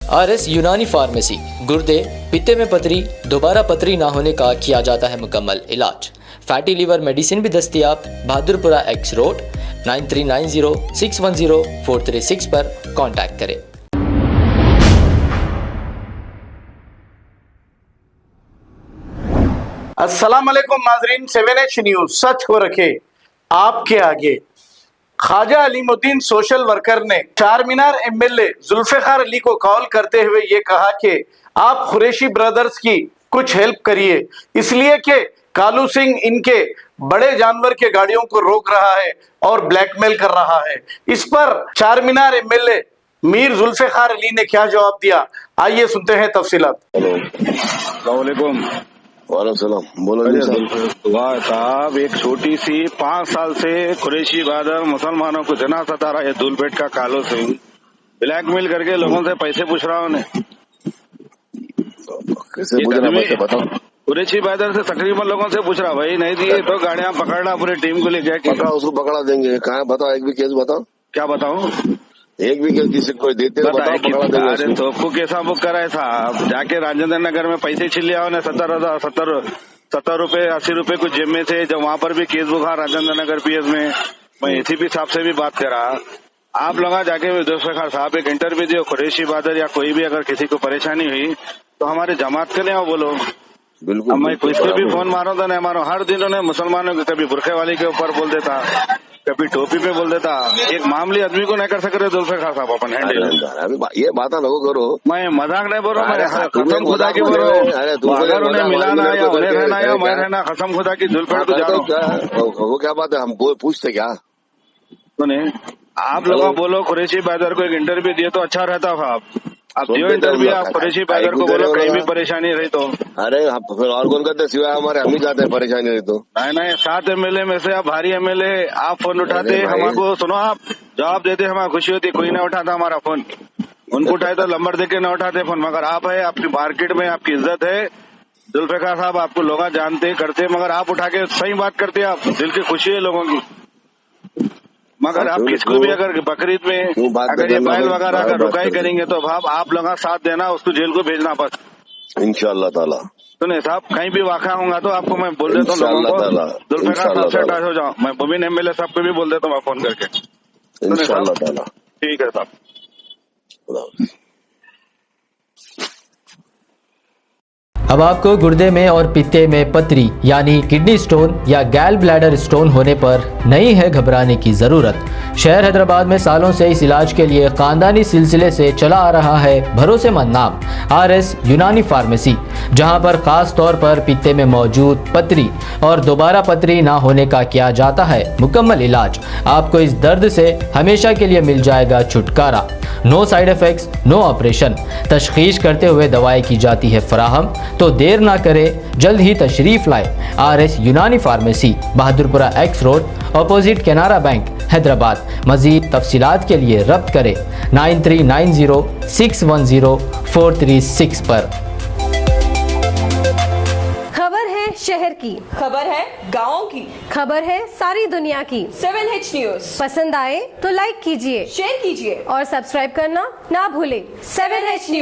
RS Unani pharmacy, गुर्दे, पित्ते में पथरी, दोबारा पथरी ना होने का किया जाता है मुकम्मल इलाज। फैटी लीवर मेडिसिन भी दस्तियाब। बहादुरपुरा X रोड 9390610436 पर कांटेक्ट करें। अस्सलाम वालेकुम नाजरीन, 7H न्यूज सच को रखे आपके आगे। ख्वाजा अलीमुद्दीन सोशल वर्कर ने चारमीनार MLA जुल्फिकार अली को कॉल करते हुए ये कहा कि आप कुरैशी ब्रदर्स की कुछ हेल्प करिए, इसलिए कि कालू सिंह इनके बड़े जानवर के गाड़ियों को रोक रहा है और ब्लैकमेल कर रहा है। इस पर चारमीनार MLA मीर जुल्फिकार अली ने क्या जवाब दिया, आइए सुनते हैं तफसीलात। वालेकुम बोलो साहब। एक छोटी सी 5 साल से कुरैशी बादल मुसलमानों को जना सता रहा है धूलपेट का कालू सिंह, ब्लैकमेल करके लोगों से पैसे पूछ रहा उन्हें। कैसे बताओ? कुरैशी बादल से तकरीबन लोगों से पूछ रहा, भाई नहीं दिए तो गाड़ियां पकड़ना, पूरी टीम को लेके उसको पकड़ा देंगे। कहाँ बताओ, एक भी केस बताओ। क्या बताओ? एक भी केस किसी कोई देते तो बताओ, पकड़ा देंगे। तो आपको कैसा बुक करा है साहब? जाके राजेंद्र नगर में पैसे छिल लिया उन्हें 70 रुपए 80 रुपए कुछ जेब में थे। जब वहाँ पर भी case book Rajendra Nagar PS में, मैं ACP साहब से भी बात करा। आप लोग जाके जुल्फिकार साहब एक इंटरव्यू दियो, कुरैशी बादल या कोई भी अगर किसी को परेशानी हुई तो हमारे जमात के लिए आओ बोलो। बिल्कुल। मैं किसको भी फोन मारो तो नहीं मारो, हर दिन उन्हें मुसलमानों के कभी बुरखे वाली के ऊपर बोल देता, कभी टोपी पे बोल देता। एक मामूली आदमी को नहीं कर सक रहे जुल्फिकार साहब अपन हैंडल। ये बात लोगो करो, मैं मजाक नहीं बोल रहा हूँ, कसम खुदा की बोल रहा हूँ। अगर उन्हें मिलाना या उन्हें रहना या मैं रहना, कसम खुदा की जुल्फिकार तो जानो। वो क्या बात है, हम पूछते क्या सुने? आप लोग बोलो कुरैशी बादल को एक इंटरव्यू दिए तो अच्छा रहता साहब। आप दियो इंटरव्यू, आप कुरैशी बादल को बोलो कहीं भी परेशानी रही तो। अरे फिर और कौन करते सिवाय हमारे, हम ही जाते हैं परेशानी रही तो। नहीं 7 MLA में से आप भारी MLA, आप फोन उठाते हमारे सुनो, आप जवाब देते हमारी खुशी होती। कोई नहीं उठाता हमारा फोन, उनको उठाए तो नंबर देके न उठाते फोन। मगर आप है, आपकी मार्केट में आपकी इज्जत है जुल्फिकार साहब, आपको लोग जानते करते, मगर आप उठा के सही बात करते, आप दिल की खुशी है लोगों की। मगर आप किसको भी अगर बकरीद में अगर ये बैल वगैरह अगर रुकाई करेंगे तो भाव आप लोग साथ देना, उसको जेल को भेजना बस इंशाअल्लाह ताला। सुने साहब, कहीं भी वाक़ा होगा तो आपको मैं बोल देता हूँ लोगों को, जुल्फिकार साहब से अटैच हो जाओ। मैं मुबीन MLA साहब को भी बोल देता हूँ मैं फोन करके। इंशाअल्लाह ताला ठीक है साहब। अब आपको गुर्दे में और पित्ते में पथरी यानी किडनी स्टोन या गैल ब्लैडर स्टोन होने पर नहीं है घबराने की ज़रूरत। शहर हैदराबाद में सालों से इस इलाज के लिए ख़ानदानी सिलसिले से चला आ रहा है भरोसेमंद नाम RS यूनानी फार्मेसी, जहां पर ख़ास तौर पर पित्ते में मौजूद पथरी और दोबारा पथरी ना होने का किया जाता है मुकम्मल इलाज। आपको इस दर्द से हमेशा के लिए मिल जाएगा छुटकारा। No side effects, no operation, तशखीस करते हुए दवाएं की जाती है फराहम। तो देर ना करें, जल्द ही तशरीफ लाए RS Unani pharmacy, Bahadurpura X road opposite Canara bank, Hyderabad. मजीद तफसीलात के लिए रब्त करें 9390610436 पर। खबर है शहर की, खबर है गाँव की, खबर है सारी दुनिया की। 7H न्यूज पसंद आए तो लाइक कीजिए, शेयर कीजिए और सब्सक्राइब करना ना भूलें। 7H news.